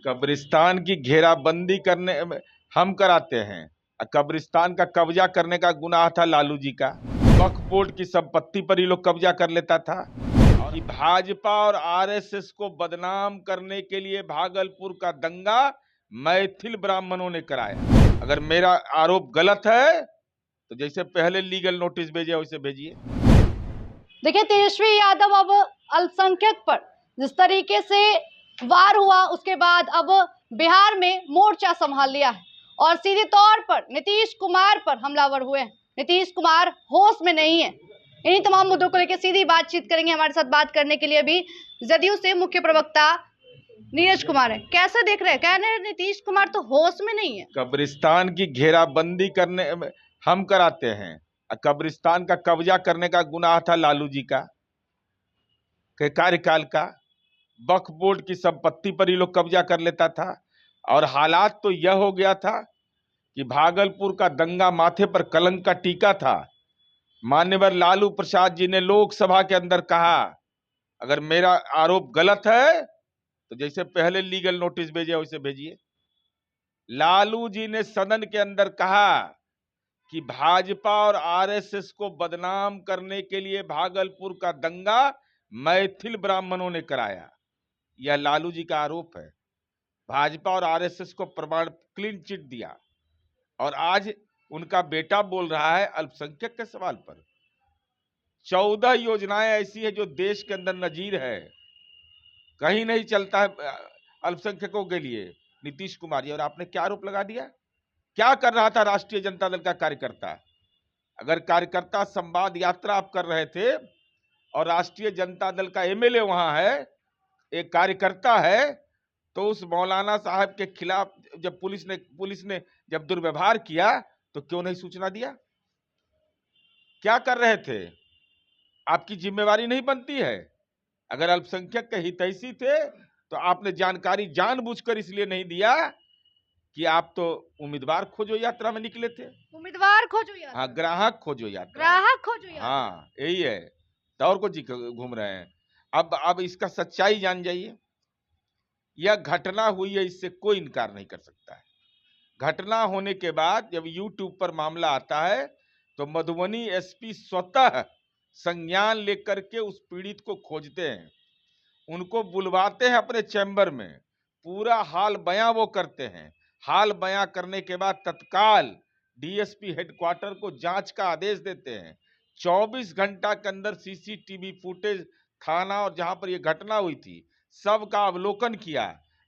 कब्रिस्तान की घेराबंदी करने हम कराते हैं। कब्रिस्तान का कब्जा करने का गुनाह था लालू जी का। वक्फ बोर्ड की संपत्ति पर ही लोग कब्जा कर लेता था। और भाजपा और आरएसएस को बदनाम करने के लिए भागलपुर का दंगा मैथिल ब्राह्मणों ने कराया। अगर मेरा आरोप गलत है तो जैसे पहले लीगल नोटिस भेजे वैसे भेजिए। देखिए, तेजस्वी यादव अब अल्पसंख्यक पर जिस तरीके से वार हुआ, उसके बाद अब बिहार में मोर्चा संभाल लिया है और सीधे तौर पर नीतीश कुमार पर हमलावर हुए हैं। नीतीश कुमार होश में नहीं है। इन्हीं तमाम मुद्दों को लेकर सीधी बातचीत करेंगे। हमारे साथ बात करने के लिए भी जदयू से मुख्य प्रवक्ता नीरज कुमार है। कैसे देख रहे हैं? कह रहे हैं नीतीश कुमार तो होश में नहीं है। कब्रिस्तान की घेराबंदी करने हम कराते हैं। कब्रिस्तान का कब्जा करने का गुनाह था लालू जी का के कार्यकाल का। वक्फ बोर्ड की संपत्ति पर ही लोग कब्जा कर लेता था। और हालात तो यह हो गया था कि भागलपुर का दंगा माथे पर कलंक का टीका था। मान्यवर लालू प्रसाद जी ने लोकसभा के अंदर कहा, अगर मेरा आरोप गलत है तो जैसे पहले लीगल नोटिस भेजे वैसे भेजिए। लालू जी ने सदन के अंदर कहा कि भाजपा और आरएसएस को बदनाम करने के लिए भागलपुर का दंगा मैथिल ब्राह्मणों ने कराया। यह लालू जी का आरोप है। भाजपा और आरएसएस को प्रमाण क्लीन चिट दिया और आज उनका बेटा बोल रहा है अल्पसंख्यक के सवाल पर। 14 योजनाएं ऐसी है जो देश के अंदर नजीर है, कहीं नहीं चलता है अल्पसंख्यकों के लिए। नीतीश कुमार जी, और आपने क्या आरोप लगा दिया? क्या कर रहा था राष्ट्रीय जनता दल का कार्यकर्ता? अगर कार्यकर्ता संवाद यात्रा आप कर रहे थे और राष्ट्रीय जनता दल का एमएलए वहां है, एक कार्यकर्ता है, तो उस मौलाना साहब के खिलाफ जब पुलिस ने जब दुर्व्यवहार किया तो क्यों नहीं सूचना दिया? क्या कर रहे थे? आपकी जिम्मेवारी नहीं बनती है? अगर अल्पसंख्यक के हितैषी थे तो आपने जानकारी जानबूझकर इसलिए नहीं दिया कि आप तो उम्मीदवार खोजो यात्रा में निकले थे। उम्मीदवार खोजो यात्रा। हाँ, ग्राहक खोजो यात्रा। ग्राहक खोजो यात्रा। हाँ, यही है। तो और कुछ घूम रहे हैं। अब इसका सच्चाई जान जाइए। यह घटना हुई है, इससे कोई इनकार नहीं कर सकता है। घटना होने के बाद जब यूट्यूब पर मामला आता है तो मधुबनी एसपी स्वतः संज्ञान लेकर के उस पीड़ित को खोजते हैं, उनको बुलवाते हैं अपने चैम्बर में, पूरा हाल बयां वो करते हैं। हाल बयां करने के बाद तत्काल डीएसपी हेडक्वार्टर को जांच का आदेश देते हैं। 24 घंटा के अंदर सीसीटीवी फुटेज थाना और जहां पर यह घटना हुई थी सबका अवलोकन किया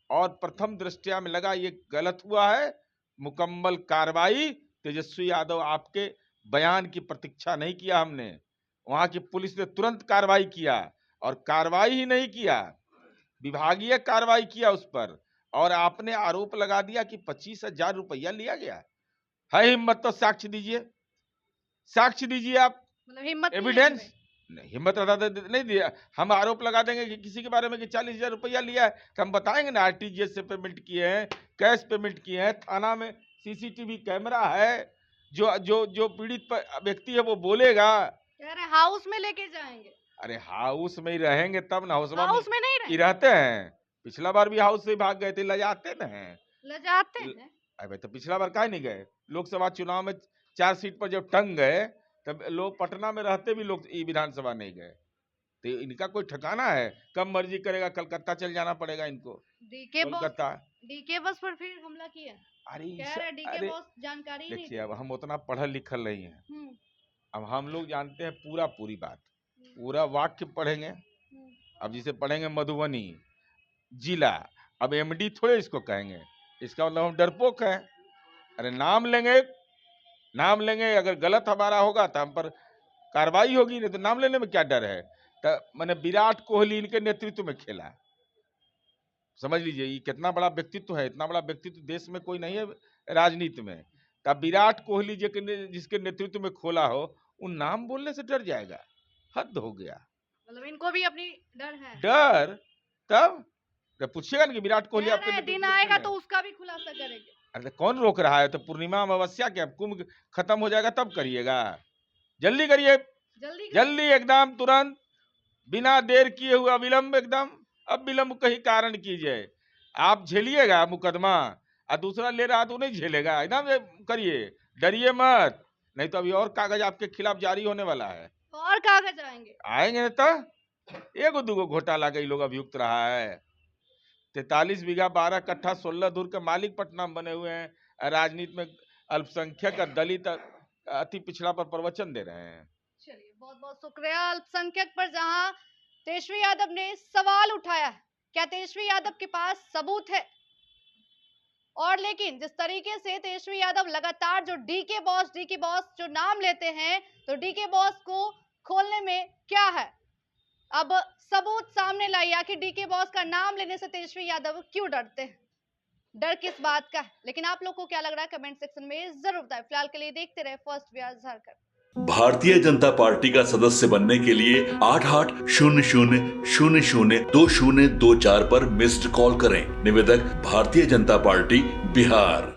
और प्रथम दृष्टया में लगा ये गलत हुआ है। मुकम्मल कार्रवाई। तेजस्वी यादव आपके बयान की प्रतीक्षा नहीं किया हमने, वहां की पुलिस ने तुरंत कार्रवाई किया और कार्रवाई ही नहीं किया, विभागीय कार्रवाई किया उस पर। और आपने आरोप लगा दिया कि 25,000 रुपया लिया गया है। हिम्मत तो साक्ष्य दीजिए, साक्ष्य दीजिए आप, मतलब हिम्मत एविडेंस। नहीं, हिम्मत नहीं दिया। हम आरोप लगा देंगे कि किसी के बारे में कि 40,000 रुपया लिया है तो हम बताएंगे ना आरटीजीएस से पेमेंट किए हैं, कैश पेमेंट किए हैं, थाना में सीसीटीवी कैमरा है, जो जो जो पीड़ित व्यक्ति है वो बोलेगा। कह रहे हाउस में लेके जाएंगे। अरे हाउस में ही रहेंगे तब ना, हाउस में नहीं ही रहते हैं। पिछला बार भी हाउस से भाग गए थे, लजाते ना हैं। लजाते हैं। अरे तो पिछला बार काहे नहीं गए? लोकसभा चुनाव में 4 सीट पर जब टंग गए तब लोग पटना में रहते भी लोग विधानसभा नहीं गए। तो इनका कोई ठिकाना है? कब मर्जी करेगा कलकत्ता चल जाना पड़ेगा इनको। डीके बस पर फिर हमला किया। अरे डीके बॉस जानकारी नहीं। देखिए, अब हम उतना पढ़ल लिखल नहीं है। अब हम लोग जानते हैं पूरी बात, पूरा वाक्य पढ़ेंगे। अब जिसे पढ़ेंगे मधुबनी जिला, अब एमडी थोड़े इसको कहेंगे, इसका मतलब हम डरपोक हैं। अरे नाम लेंगे, अगर गलत हमारा होगा तो हम पर कार्रवाई होगी, नहीं तो नाम लेने में क्या डर है? तो मैंने विराट कोहली इनके नेतृत्व में खेला, समझ लीजिए ये कितना बड़ा व्यक्तित्व है। इतना बड़ा व्यक्तित्व देश में कोई नहीं है राजनीति में। तब विराट कोहली जिसके नेतृत्व में खोला हो, उन नाम बोलने से डर जाएगा? हद हो गया। मतलब इनको भी अपनी डर है। डर तब पूछिएगा ना कि विराट कोहली आपके दिन आएगा तो उसका भी खुलासा करेंगे। अरे कौन रोक रहा है? तो पूर्णिमा अमावस्या क्या कुंभ खत्म हो जाएगा तब करिएगा। जल्दी करिए, जल्दी एकदम तुरंत, बिना देर किए हुए अविलंब, एकदम अब विलंब कहीं कारण कीजिए। आप झेलिएगा मुकदमा, और दूसरा ले रहा तो नहीं झेलेगा, एकदम ये करिए, डरिए मत, नहीं तो अभी और कागज आपके खिलाफ जारी होने वाला है। और कागज आएंगे तो एगो दूगो घोटाला कई लोग अभियुक्त रहा है। 43 बीघा 12 कट्ठा 16 धुर के मालिक पटना में बने हुए हैं, राजनीति में अल्पसंख्यक और दलित अति पिछड़ा पर प्रवचन दे रहे हैं। चलिए, बहुत बहुत शुक्रिया। अल्पसंख्यक पर जहां तेजस्वी यादव ने सवाल उठाया है, क्या तेजस्वी यादव के पास सबूत है? और लेकिन जिस तरीके से तेजस्वी यादव लगातार जो डी के बॉस जो नाम लेते हैं, तो डी के बॉस को खोलने में क्या है, अब सबूत सामने लाइए। आखिर डी के बॉस का नाम लेने से तेजस्वी यादव क्यों डरते हैं, डर किस बात का है? लेकिन आप लोग को क्या लग रहा है कमेंट सेक्शन में जरूर बताएं। फिलहाल के लिए देखते रहे फर्स्ट बिहार झारखंड। भारतीय जनता पार्टी का सदस्य बनने के लिए 8800002024 पर मिस्ड कॉल करें। निवेदक भारतीय जनता पार्टी बिहार।